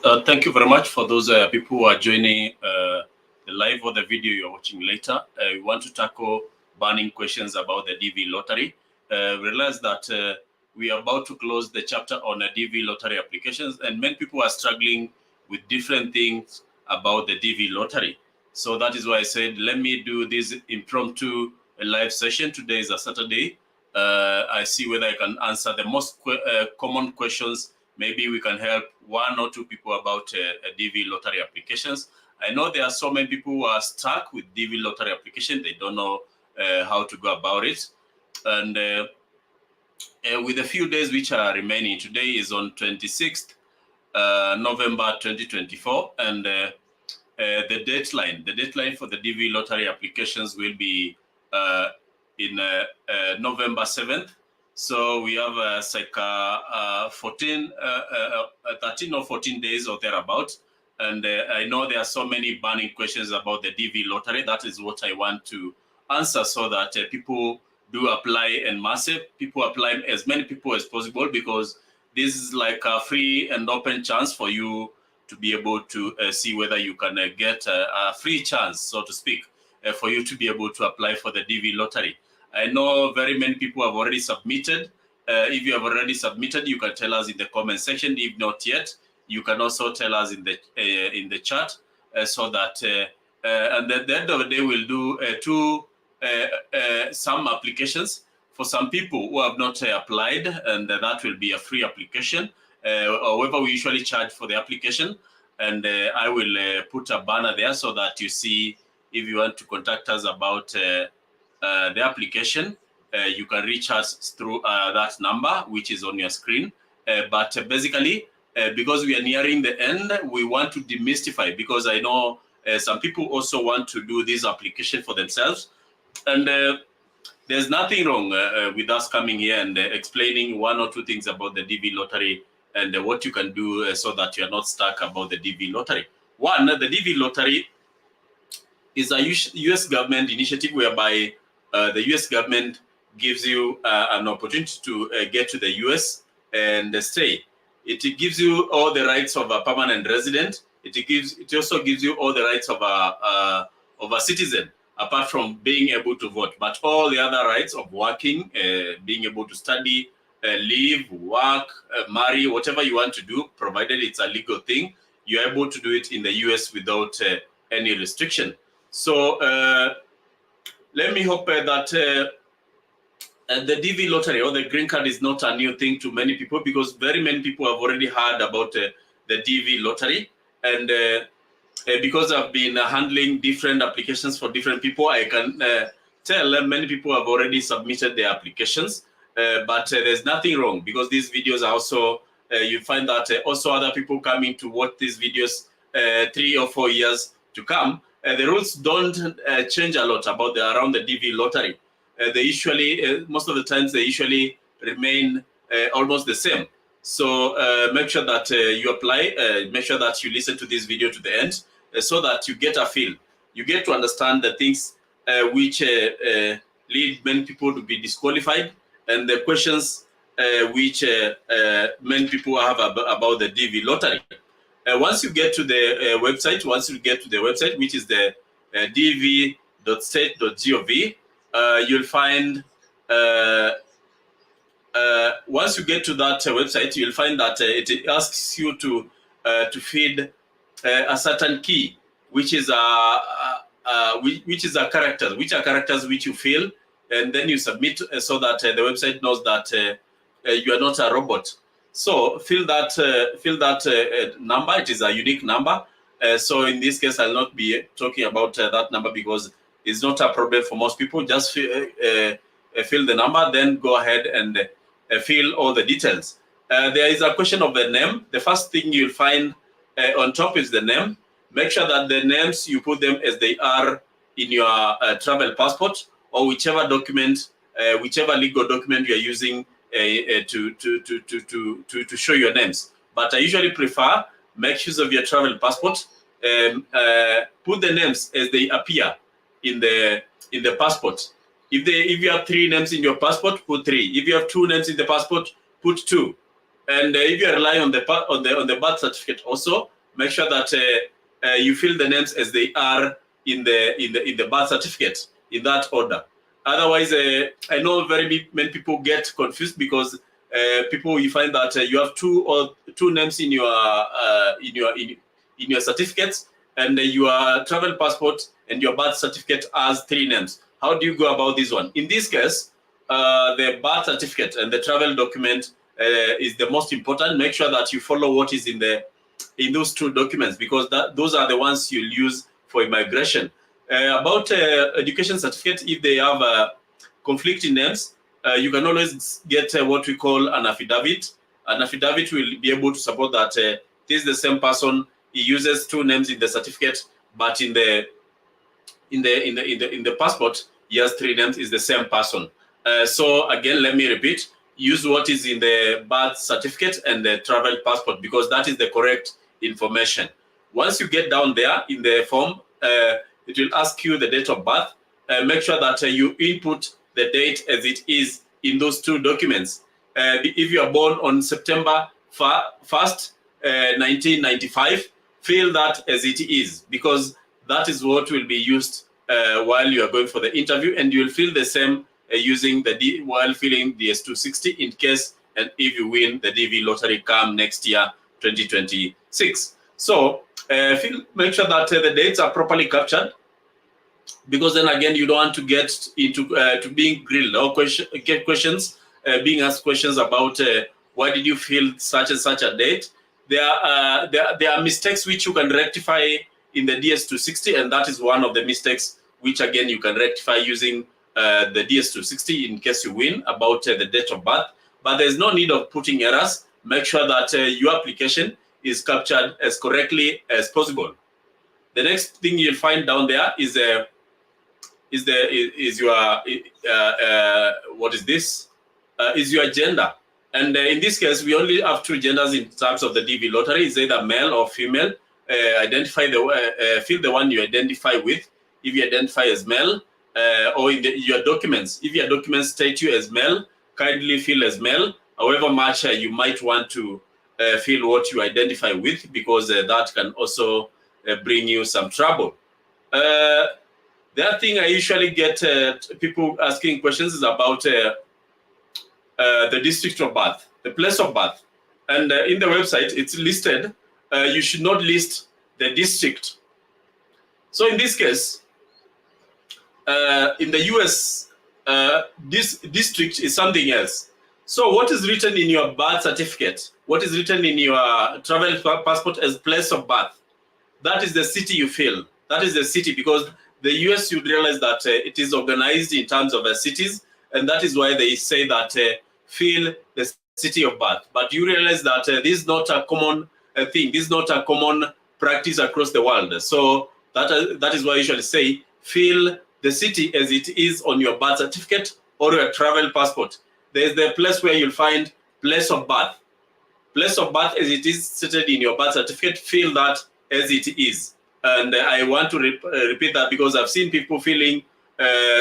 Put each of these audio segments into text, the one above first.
Thank you very much for those people who are joining the live or the video you're watching later. We want to tackle burning questions about the DV lottery. Realize that we are about to close the chapter on DV lottery applications, and many people are struggling with different things about the DV lottery. So that is why I said, let me do this impromptu live session. Today is a Saturday. I see whether I can answer the most common questions. Maybe we can help one or two people about DV lottery applications. I know there are so many people who are stuck with DV lottery application. They don't know how to go about it. And with a few days which are remaining, today is on 26th November 2024. And the deadline for the DV lottery applications will be in November 7th. So we have like 13 or 14 days or thereabout. And I know there are so many burning questions about the DV lottery. That is what I want to answer so that people do apply en masse. People apply as many people as possible, because this is like a free and open chance for you to be able to see whether you can get a free chance, so to speak, for you to be able to apply for the DV lottery. I know very many people have already submitted. If you have already submitted, you can tell us in the comment section. If not yet, you can also tell us in the chat, so that and at the end of the day, we'll do some applications for some people who have not applied, and that will be a free application. However, we usually charge for the application, and I will put a banner there so that you see if you want to contact us about the application. You can reach us through that number, which is on your screen. But basically, because we are nearing the end, we want to demystify, because I know some people also want to do this application for themselves. And there's nothing wrong with us coming here and explaining one or two things about the DV lottery and what you can do so that you're not stuck about the DV lottery. One, the DV lottery is a US government initiative whereby the US government gives you an opportunity to get to the US and stay. It gives you all the rights of a permanent resident. It also gives you all the rights of a citizen, apart from being able to vote. But all the other rights of working, being able to study, live, work, marry, whatever you want to do, provided it's a legal thing, you're able to do it in the US without any restriction. So let me hope that the DV lottery or the green card is not a new thing to many people, because very many people have already heard about the DV lottery. And because I've been handling different applications for different people, I can tell many people have already submitted their applications. But there's nothing wrong, because these videos are also, you find that also other people coming to watch these videos 3 or 4 years to come. The rules don't change a lot about around the DV lottery. They usually, most of the times, they usually remain almost the same. So make sure that you apply, make sure that you listen to this video to the end, so that you get a feel. You get to understand the things which lead many people to be disqualified, and the questions which many people have about the DV lottery. Once you get to the website, which is the dv.state.gov, you'll find, once you get to that website, you'll find that it asks you to feed a certain key, which is a characters, which are characters which you fill, and then you submit so that the website knows that you are not a robot. So fill that number. It is a unique number. So in this case, I'll not be talking about that number, because it's not a problem for most people. Just fill the number, then go ahead and fill all the details. There is a question of the name. The first thing you'll find on top is the name. Make sure that the names, you put them as they are in your travel passport, or whichever document, whichever legal document you are using to show your names. But I usually prefer, make use of your travel passport. Put the names as they appear in the passport. If you have 3 names in your passport, put 3. If you have 2 names in the passport, put 2. And if you rely on the birth certificate, also make sure that you fill the names as they are in the birth certificate in that order. Otherwise, I know many people get confused because you find that you have two names in your certificates, and your travel passport and your birth certificate has 3 names. How do you go about this one? In this case, the birth certificate and the travel document is the most important. Make sure that you follow what is in those 2 documents, because those are the ones you'll use for immigration. About education certificate, if they have conflicting names, you can always get what we call an affidavit. An affidavit will be able to support that this is the same person. He uses 2 names in the certificate, but in the passport, he has 3 names. Is the same person. So again, let me repeat: use what is in the birth certificate and the travel passport, because that is the correct information. Once you get down there in the form, it will ask you the date of birth. Make sure that you input the date as it is in those 2 documents. If you are born on September 1st, 1995, fill that as it is, because that is what will be used while you are going for the interview, and you will fill the same using while filling the S260 in case and if you win the DV lottery come next year, 2026. So make sure that the dates are properly captured, because then again you don't want to get into to being grilled or get questions, being asked questions about why did you fill such and such a date. There are mistakes which you can rectify in the DS260, and that is one of the mistakes which again you can rectify using the DS260 in case you win about the date of birth. But there's no need of putting errors. Make sure that your application is captured as correctly as possible. The next thing you'll find down there is your what is this? Is your gender. And in this case, we only have 2 genders in terms of the DV lottery. It's either male or female. Fill the one you identify with. If you identify as male, or in your documents, if your documents state you as male, kindly fill as male. However much you might want to fill what you identify with, because that can also bring you some trouble. The other thing I usually get people asking questions is about the district of birth, the place of birth. And in the website, it's listed. You should not list the district. So in this case, in the US, this district is something else. So what is written in your birth certificate, what is written in your travel passport as place of birth, that is the city you fill. That is the city, because the US, you realize that it is organized in terms of cities, and that is why they say that fill the city of birth. But you realize that this is not a common thing. This is not a common practice across the world. So that is why I usually say fill the city as it is on your birth certificate or your travel passport. There's the place where you'll find place of birth. Place of birth as it is stated in your birth certificate, fill that as it is. And I want to repeat that, because I've seen people filling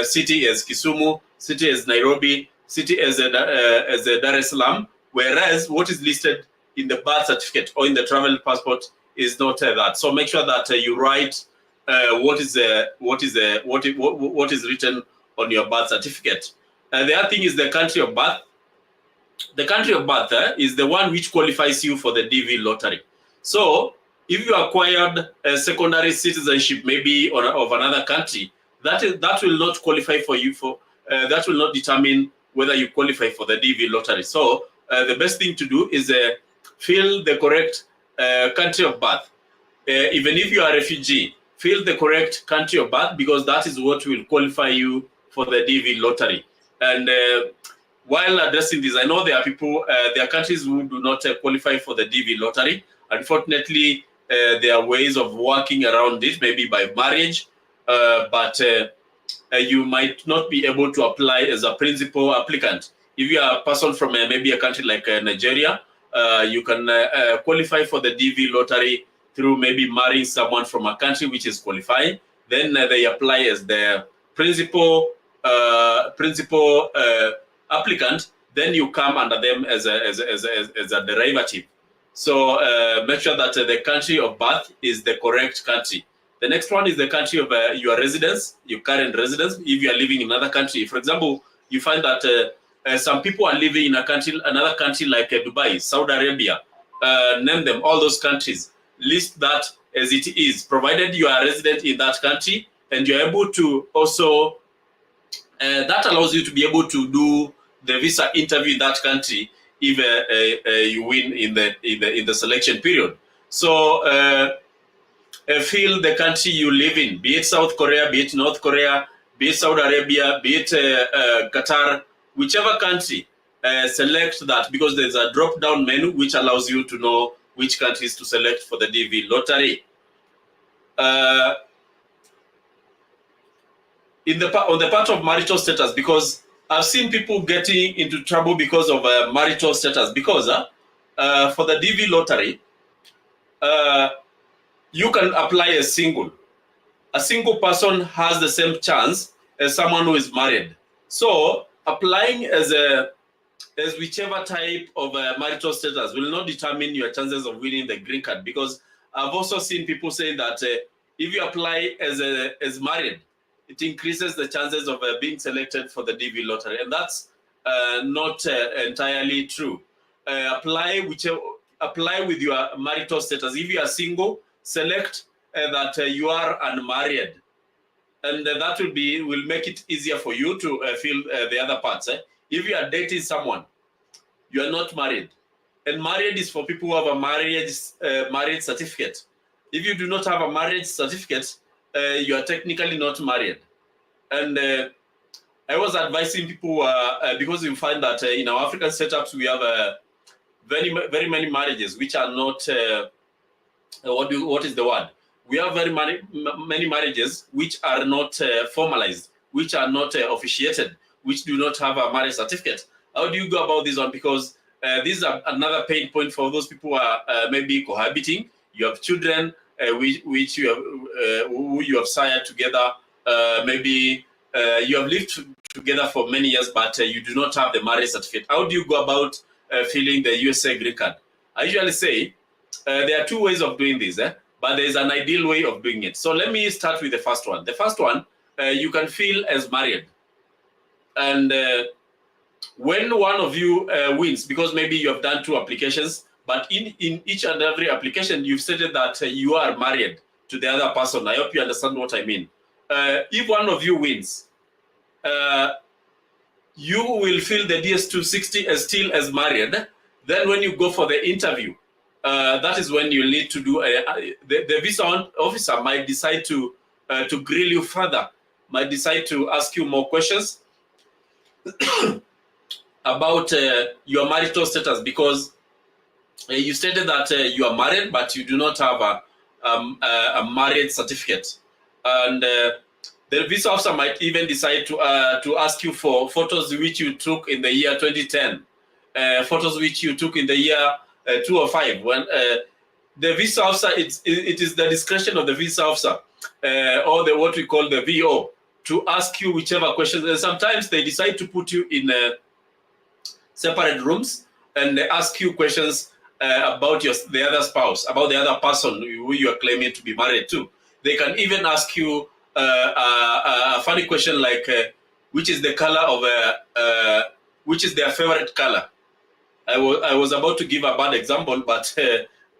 city as Kisumu, city as Nairobi, city as Dar es Salaam, whereas what is listed in the birth certificate or in the travel passport is not that. So make sure that you write what is written on your birth certificate. The other thing is the country of birth. The country of birth is the one which qualifies you for the DV lottery. So if you acquired a secondary citizenship, maybe of another country, that will not qualify for you that will not determine whether you qualify for the DV lottery. So the best thing to do is fill the correct country of birth. Even if you are a refugee, fill the correct country of birth, because that is what will qualify you for the DV lottery. And while addressing this, I know there are people, there are countries who do not qualify for the DV lottery. Unfortunately, there are ways of working around it, maybe by marriage, but you might not be able to apply as a principal applicant. If you are a person from maybe a country like Nigeria, you can qualify for the DV lottery through maybe marrying someone from a country which is qualifying. Then they apply as the principal applicant. Then you come under them as a derivative. So make sure that the country of birth is the correct country. The next one is the country of your residence, your current residence. If you are living in another country, for example, you find that some people are living in another country like Dubai, Saudi Arabia. Name them, all those countries. List that as it is, provided you are a resident in that country, and you're able to also that allows you to be able to do the visa interview in that country if you win in the selection period. So feel the country you live in, be it South Korea, be it North Korea, be it Saudi Arabia, be it Qatar, whichever country, select that, because there's a drop-down menu which allows you to know which countries to select for the DV lottery. On the part of marital status, because I've seen people getting into trouble because of marital status, because for the DV lottery, you can apply as single. A single person has the same chance as someone who is married. So applying as whichever type of marital status will not determine your chances of winning the green card, because I've also seen people say that if you apply as married, it increases the chances of being selected for the DV lottery, and that's not entirely true. Apply with your marital status. If you are single, select that you are unmarried, and that will make it easier for you to fill the other parts. If you are dating someone, you are not married, and married is for people who have a marriage certificate. If you do not have a marriage certificate, you are technically not married. And I was advising people because you find that in our African setups we have very many marriages which are not what is the word? We have very many marriages which are not formalized, which are not officiated, which do not have a marriage certificate. How do you go about this one? Because this is another pain point for those people who are maybe cohabiting. You have children which you have who you have sired together. Maybe you have lived together for many years, but you do not have the marriage certificate. How do you go about filling the USA green card? I usually say there are two ways of doing this, but there is an ideal way of doing it. So let me start with the first one. The first one, you can fill as married. And when one of you wins, because maybe you have done 2 applications, but in each and every application, you've stated that you are married to the other person. I hope you understand what I mean. If one of you wins, you will fill the DS-260 as still as married. Then when you go for the interview, that is when you need to do the visa officer might decide to grill you further, might decide to ask you more questions about your marital status, because you stated that you are married, but you do not have a marriage certificate. And the visa officer might even decide to ask you for photos which you took in the year 2010, photos which you took in the year 2005. When the visa officer, it is the discretion of the visa officer or what we call the VO to ask you whichever questions. And sometimes they decide to put you in separate rooms and they ask you questions about the other spouse, about the other person who you are claiming to be married to. They can even ask you a funny question like, which is the color of which is their favorite color? I was about to give a bad example, but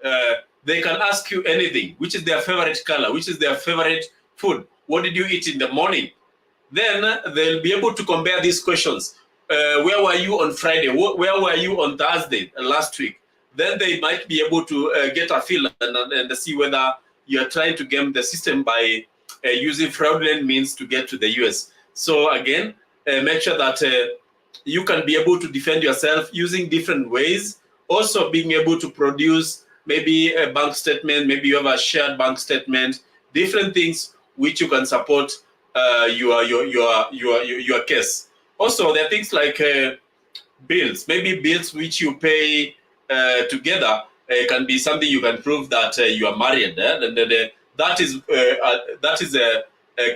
they can ask you anything. Which is their favorite color? Which is their favorite food? What did you eat in the morning? Then they'll be able to compare these questions. Where were you on Friday? Where were you on Thursday last week? Then they might be able to get a feel and see whether you're trying to game the system by using fraudulent means to get to the US. So again, make sure that you can be able to defend yourself using different ways. Also being able to produce maybe a bank statement, maybe you have a shared bank statement, different things which you can support your case. Also, there are things like bills, maybe bills which you pay together can be something you can prove that you are married. That is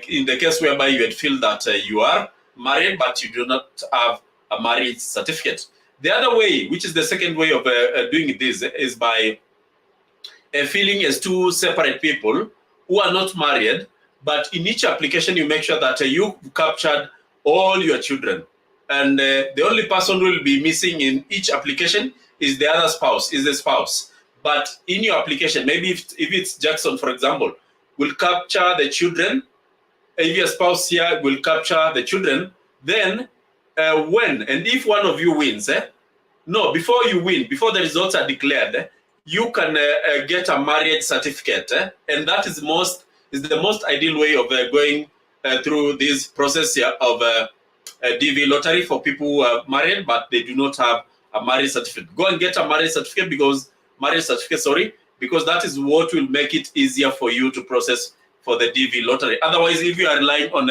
in the case whereby you had feel that you are married, but you do not have a marriage certificate. The other way, which is the second way of doing this, is by filling as two separate people who are not married, but in each application you make sure that you captured all your children, and the only person who will be missing in each application is the other spouse, is the spouse. But in your application, maybe if it's Jackson, for example, will capture the children. If your spouse here will capture the children, then when and if one of you wins, no, before you win, before the results are declared, you can get a marriage certificate, and that is the most ideal way of going through this process here of DV lottery for people who are married but they do not have a marriage certificate. Go and get a marriage certificate because that is what will make it easier for you to process for the DV lottery. Otherwise, if you are relying on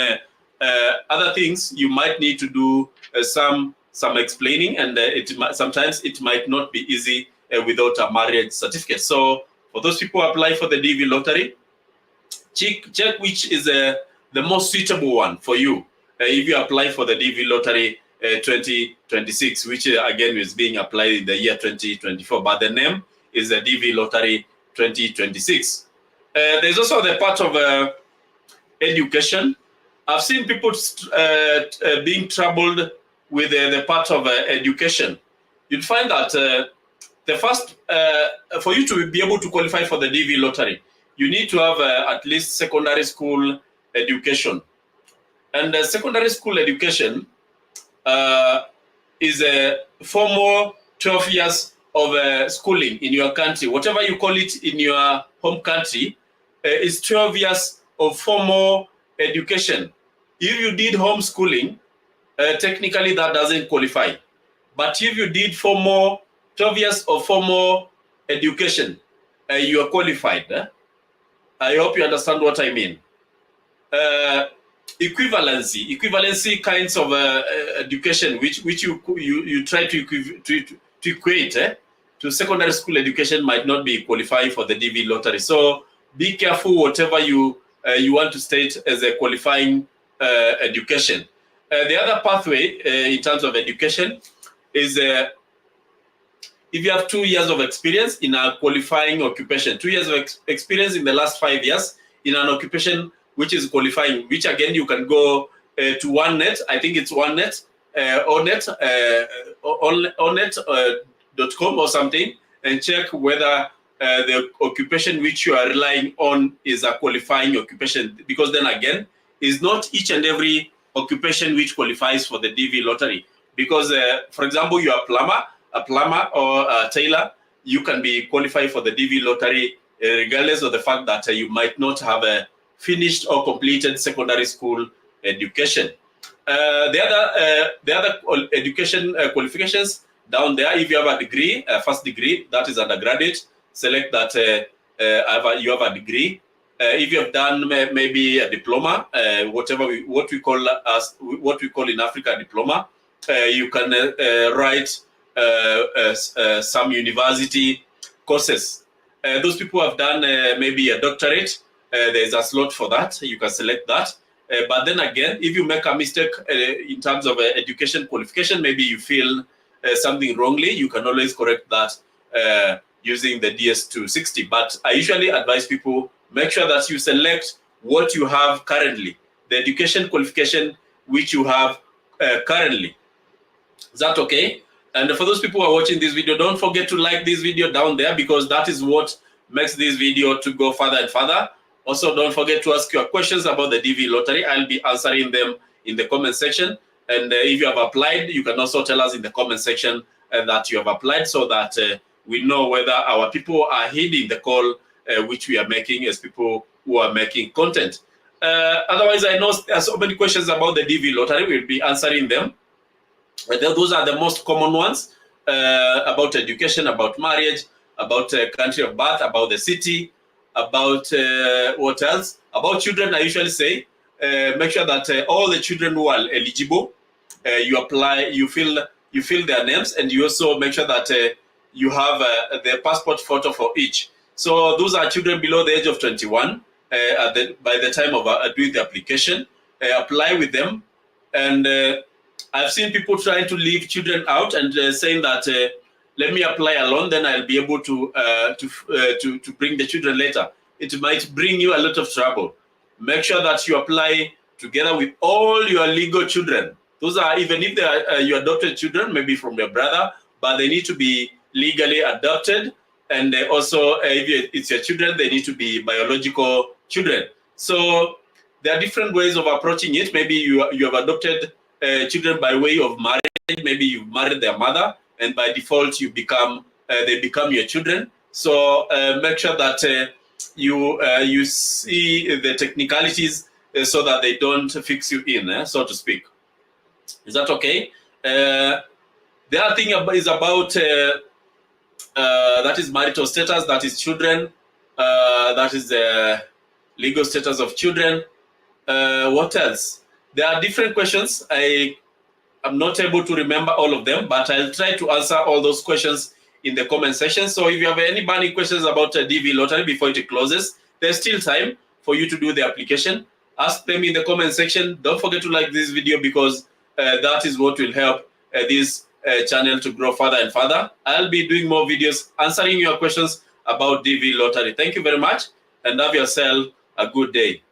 other things, you might need to do some explaining, and sometimes it might not be easy without a marriage certificate. So for those people who apply for the DV lottery, check which is the most suitable one for you. If you apply for the DV lottery 2026, which again is being applied in the year 2024, but the name is the DV lottery 2026. There's also the part of education. I've seen people being troubled with the part of education. You'll find that the first, for you to be able to qualify for the DV lottery, you need to have at least secondary school education. And secondary school education is a formal 12 years of schooling in your country. Whatever you call it in your home country, is 12 years of formal education. If you did homeschooling, technically that doesn't qualify. But if you did 12 years of formal education, you are qualified. I hope you understand what I mean. Equivalency kinds of education, which you try to equate to secondary school education, might not be qualifying for the DV lottery. So be careful whatever you want to state as a qualifying education. The other pathway in terms of education is if you have 2 years of experience in a qualifying occupation, 2 years of experience in the last 5 years in an occupation which is qualifying, which again you can go to OneNet. I think it's OneNet, onet.com or something, and check whether the occupation which you are relying on is a qualifying occupation. Because then again, it's not each and every occupation which qualifies for the DV lottery. Because, for example, you are a plumber or a tailor, you can be qualified for the DV lottery regardless of the fact that you might not have a finished or completed secondary school education. The other education qualifications down there, if you have a degree, first degree, that is undergraduate, select that you have a degree. If you have done maybe a diploma, what we call in Africa a diploma, you can write some university courses. Those people have done maybe a doctorate. There's a slot for that. You can select that. But then again, if you make a mistake in terms of education qualification, maybe you feel something wrongly, you can always correct that using the DS260. But I usually advise people, make sure that you select what you have currently, the education qualification which you have currently. Is that okay? And for those people who are watching this video, don't forget to like this video down there, because that is what makes this video to go further and further. Also, don't forget to ask your questions about the DV lottery. I'll be answering them in the comment section. And if you have applied, you can also tell us in the comment section that you have applied, so that we know whether our people are heeding the call which we are making as people who are making content. Otherwise, I know there are so many questions about the DV lottery. We'll be answering them. Those are the most common ones, about education, about marriage, about country of birth, about the city, about what else? About children. I usually say, make sure that all the children who are eligible, you apply, you fill their names, and you also make sure that you have the passport photo for each. So those are children below the age of 21 by the time of doing the application. Apply with them, and I've seen people trying to leave children out and saying that let me apply alone, then I'll be able to bring the children later. It might bring you a lot of trouble. Make sure that you apply together with all your legal children. Those are, even if they are your adopted children, maybe from your brother, but they need to be legally adopted. And also, if it's your children, they need to be biological children. So there are different ways of approaching it. Maybe you have adopted children by way of marriage. Maybe you married their mother, and by default, you become they become your children. So make sure that you see the technicalities so that they don't fix you in, so to speak. Is that okay? The other thing is about that is marital status, that is children, that is the legal status of children. What else? There are different questions. I'm not able to remember all of them, but I'll try to answer all those questions in the comment section. So if you have any burning questions about DV lottery before it closes, there's still time for you to do the application. Ask them in the comment section. Don't forget to like this video, because that is what will help this channel to grow further and further. I'll be doing more videos answering your questions about DV lottery. Thank you very much, and have yourself a good day.